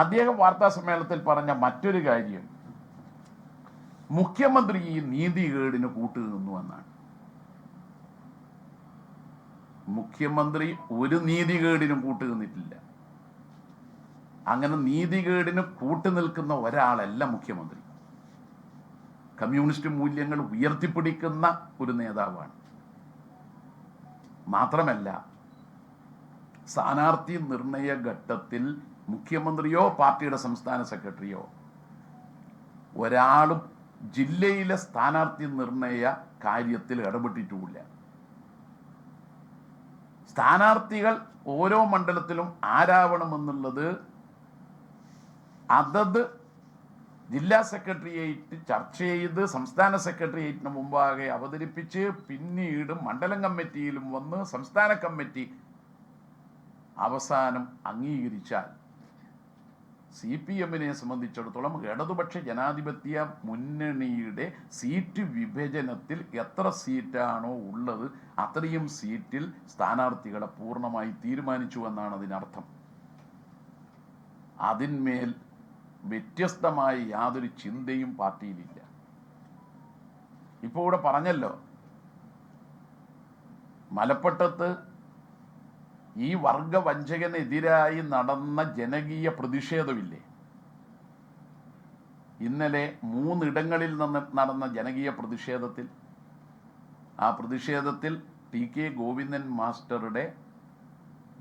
അദ്ദേഹം വാർത്താ സമ്മേളനത്തിൽ പറഞ്ഞ മറ്റൊരു കാര്യം, മുഖ്യമന്ത്രി ഈ നീതികേടിന് കൂട്ടുനിന്നു എന്നാണ്. മുഖ്യമന്ത്രി ഒരു നീതികേടിനും കൂട്ടുനിന്നിട്ടില്ല. അങ്ങനെ നീതികേടിന് കൂട്ടുനിൽക്കുന്ന ഒരാളല്ല മുഖ്യമന്ത്രി. കമ്മ്യൂണിസ്റ്റ് മൂല്യങ്ങൾ ഉയർത്തിപ്പിടിക്കുന്ന ഒരു നേതാവാണ്. മാത്രമല്ല, സ്ഥാനാർത്ഥി നിർണയ ഘട്ടത്തിൽ മുഖ്യമന്ത്രിയോ പാർട്ടിയുടെ സംസ്ഥാന സെക്രട്ടറിയോ ഒരാളും ജില്ലയിലെ സ്ഥാനാർത്ഥി നിർണയ കാര്യത്തിൽ ഇടപെട്ടിട്ടുമില്ല. സ്ഥാനാർത്ഥികൾ ഓരോ മണ്ഡലത്തിലും ആരാവണമെന്നുള്ളത് അതത് ജില്ലാ സെക്രട്ടേറിയറ്റ് ചർച്ച ചെയ്ത് സംസ്ഥാന സെക്രട്ടേറിയറ്റിന് മുമ്പാകെ അവതരിപ്പിച്ച് പിന്നീട് മണ്ഡലം കമ്മിറ്റിയിലും വന്ന് സംസ്ഥാന കമ്മിറ്റി അവസാനം അംഗീകരിച്ചാൽ CPM-നെ സംബന്ധിച്ചിടത്തോളം ഇടതുപക്ഷ ജനാധിപത്യ മുന്നണിയുടെ സീറ്റ് വിഭജനത്തിൽ എത്ര സീറ്റാണോ ഉള്ളത് അത്രയും സീറ്റിൽ സ്ഥാനാർത്ഥികളെ പൂർണ്ണമായി തീരുമാനിച്ചു എന്നാണ് അതിനർത്ഥം. അതിന്മേൽ വ്യത്യസ്തമായ യാതൊരു ചിന്തയും പാർട്ടിയിലില്ല. ഇപ്പോൾ ഇവിടെ പറഞ്ഞല്ലോ, മലപ്പട്ടത്ത് ഈ വർഗവഞ്ചകനെതിരായി നടന്ന ജനകീയ പ്രതിഷേധമില്ലേ, ഇന്നലെ 3 ഇടങ്ങളിൽ നിന്ന് നടന്ന ജനകീയ പ്രതിഷേധത്തിൽ, ആ പ്രതിഷേധത്തിൽ TK ഗോവിന്ദൻ മാസ്റ്ററുടെ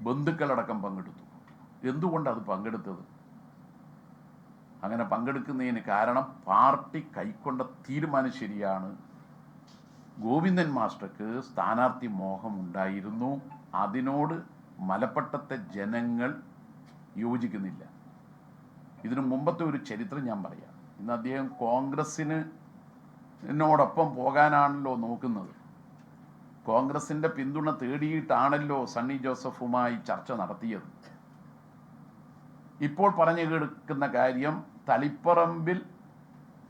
ബന്ധുക്കളടക്കം പങ്കെടുത്തു. എന്തുകൊണ്ടത് പങ്കെടുത്തത്? അങ്ങനെ പങ്കെടുക്കുന്നതിന് കാരണം പാർട്ടി കൈക്കൊണ്ട തീരുമാനം ശരിയാണ്. ഗോവിന്ദൻ മാസ്റ്റർക്ക് സ്ഥാനാർത്ഥി മോഹം ഉണ്ടായിരുന്നു. അതിനോട് മലപ്പട്ടത്തെ ജനങ്ങൾ യോജിക്കുന്നില്ല. ഇതിനു മുമ്പത്തെ ഒരു ചരിത്രം ഞാൻ പറയാം. ഇന്ന് അദ്ദേഹം കോൺഗ്രസിനോടൊപ്പം പോകാനാണല്ലോ നോക്കുന്നത്. കോൺഗ്രസിൻ്റെ പിന്തുണ തേടിയിട്ടാണല്ലോ സണ്ണി ജോസഫുമായി ചർച്ച നടത്തിയത്. ഇപ്പോൾ പറഞ്ഞു കേൾക്കുന്ന കാര്യം, തളിപ്പറമ്പിൽ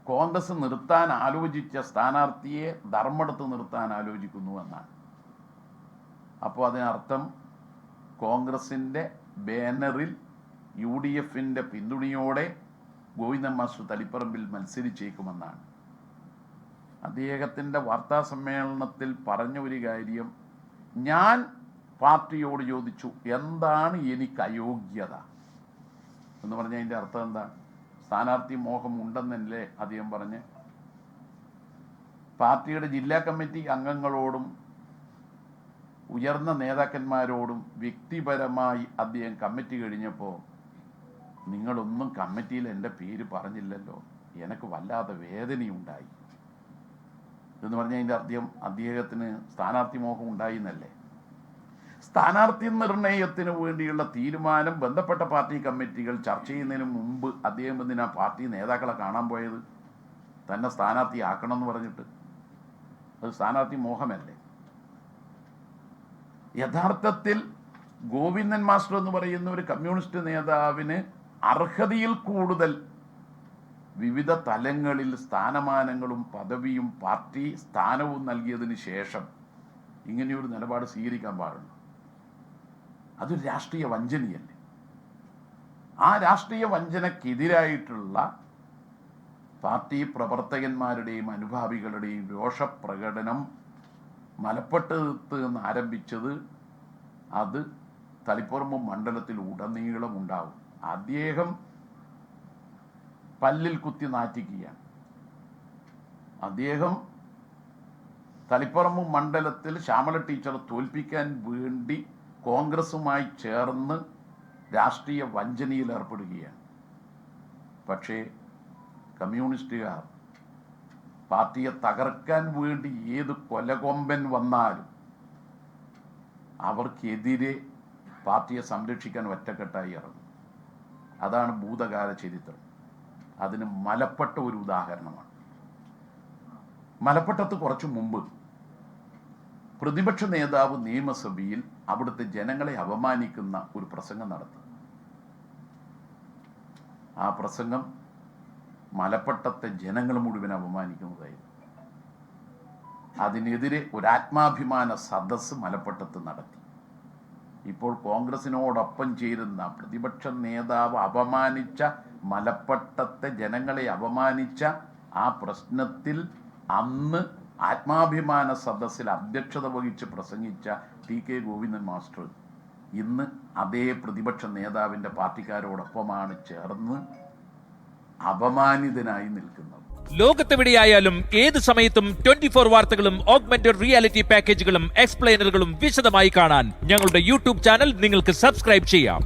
കോൺഗ്രസ് നിർത്താൻ ആലോചിച്ച സ്ഥാനാർത്ഥിയെ ധർമ്മടത്ത് നിർത്താൻ ആലോചിക്കുന്നു എന്നാണ്. അപ്പോൾ അതിനർത്ഥം കോൺഗ്രസിൻ്റെ ബാനറിൽ UDF-ൻ്റെ പിന്തുണയോടെ ഗോവിന്ദൻ മാസ്റ്റർ തളിപ്പറമ്പിൽ മത്സരിച്ചേക്കുമെന്നാണ്. അദ്ദേഹത്തിൻ്റെ വാർത്താ സമ്മേളനത്തിൽ പറഞ്ഞ ഒരു കാര്യം, ഞാൻ പാർട്ടിയോട് ചോദിച്ചു എന്താണ് എനിക്ക് അയോഗ്യത എന്ന് പറഞ്ഞാൽ അതിൻ്റെ അർത്ഥം എന്താ? സ്ഥാനാർത്ഥി മോഹം ഉണ്ടെന്നല്ലേ അദ്ദേഹം പറഞ്ഞ്. പാർട്ടിയുടെ ജില്ലാ കമ്മിറ്റി അംഗങ്ങളോടും ഉയർന്ന നേതാക്കന്മാരോടും വ്യക്തിപരമായി അദ്ദേഹം കമ്മിറ്റി കഴിഞ്ഞപ്പോൾ, നിങ്ങളൊന്നും കമ്മിറ്റിയിൽ എൻ്റെ പേര് പറഞ്ഞില്ലല്ലോ, എനിക്ക് വല്ലാതെ വേദനയുണ്ടായി എന്ന് പറഞ്ഞാൽ അതിൻ്റെ അദ്ദേഹത്തിന് സ്ഥാനാർത്ഥി മോഹം ഉണ്ടായി എന്നല്ലേ. സ്ഥാനാർത്ഥി നിർണയത്തിന് വേണ്ടിയുള്ള തീരുമാനം ബന്ധപ്പെട്ട പാർട്ടി കമ്മിറ്റികൾ ചർച്ച ചെയ്യുന്നതിന് മുമ്പ് അദ്ദേഹം എന്തിനാ പാർട്ടി നേതാക്കളെ കാണാൻ പോയത്? തന്നെ സ്ഥാനാർത്ഥിയാക്കണം എന്ന് പറഞ്ഞിട്ട്. അത് സ്ഥാനാർത്ഥി മോഹമല്ലേ? യഥാർത്ഥത്തിൽ ഗോവിന്ദൻ മാസ്റ്റർ എന്ന് പറയുന്ന ഒരു കമ്മ്യൂണിസ്റ്റ് നേതാവിന് അർഹതയിൽ കൂടുതൽ വിവിധ തലങ്ങളിൽ സ്ഥാനമാനങ്ങളും പദവിയും പാർട്ടി സ്ഥാനവും നൽകിയതിന് ശേഷം ഇങ്ങനെയൊരു നിലപാട് സ്വീകരിക്കാൻ പാടുള്ളൂ. അതൊരു രാഷ്ട്രീയ വഞ്ചനയല്ലേ? ആ രാഷ്ട്രീയ വഞ്ചനക്കെതിരായിട്ടുള്ള പാർട്ടി പ്രവർത്തകന്മാരുടെയും അനുഭാവികളുടെയും രോഷപ്രകടനം മലപ്പട്ടത്ത് നിന്ന് ആരംഭിച്ചത് അത് തളിപ്പറമ്പ് മണ്ഡലത്തിൽ ഉടനീളം ഉണ്ടാവും. അദ്ദേഹം പല്ലിൽ കുത്തി നാറ്റിക്കുകയാണ്. അദ്ദേഹം തളിപ്പറമ്പ് മണ്ഡലത്തിൽ ശ്യാമള ടീച്ചറെ തോൽപ്പിക്കാൻ വേണ്ടി കോൺഗ്രസുമായി ചേർന്ന് രാഷ്ട്രീയ വഞ്ചനയിൽ ഏർപ്പെടുകയാണ്. പക്ഷേ കമ്മ്യൂണിസ്റ്റുകാർ പാർട്ടിയെ തകർക്കാൻ വേണ്ടി ഏത് കൊലകൊമ്പൻ വന്നാലും അവർക്കെതിരെ പാർട്ടിയെ സംരക്ഷിക്കാൻ ഒറ്റക്കെട്ടായി ഇറങ്ങും. അതാണ് ഭൂതകാല ചരിത്രം. അതിന് മലപ്പട്ട ഒരു ഉദാഹരണമാണ്. മലപ്പട്ടത്ത് കുറച്ചു മുമ്പ് പ്രതിപക്ഷ നേതാവ് നിയമസഭയിൽ അവിടുത്തെ ജനങ്ങളെ അപമാനിക്കുന്ന ഒരു പ്രസംഗം നടത്തി. ആ പ്രസംഗം മലപ്പട്ടത്തെ ജനങ്ങൾ മുഴുവൻ അപമാനിക്കുന്നതായിരുന്നു. അതിനെതിരെ ഒരു ആത്മാഭിമാന സദസ്സ് മലപ്പട്ടത്ത് നടത്തി. ഇപ്പോൾ കോൺഗ്രസിനോടൊപ്പം ചേരുന്ന പ്രതിപക്ഷ നേതാവ് അപമാനിച്ച, മലപ്പട്ടത്തെ ജനങ്ങളെ അപമാനിച്ച ആ പ്രശ്നത്തിൽ അന്ന് ആത്മാഭിമാന സദസ്സിൽ അധ്യക്ഷത വഹിച്ച് പ്രസംഗിച്ച TK ഗോവിന്ദൻ മാസ്റ്റർ ഇന്ന് അതേ പ്രതിപക്ഷ നേതാവിൻ്റെ പാർട്ടിക്കാരോടൊപ്പമാണ് ചേർന്ന് അപമാനിതനായി നിൽക്കുന്നത്. ലോകത്തെവിടെയായാലും ഏത് സമയത്തും 24 വാർത്തകളും ഓഗ്മെന്റഡ് റിയാലിറ്റി പാക്കേജുകളും എക്സ്പ്ലെയിനറുകളും വിശദമായി കാണാൻ ഞങ്ങളുടെ യൂട്യൂബ് ചാനൽ നിങ്ങൾക്ക് സബ്സ്ക്രൈബ് ചെയ്യാം.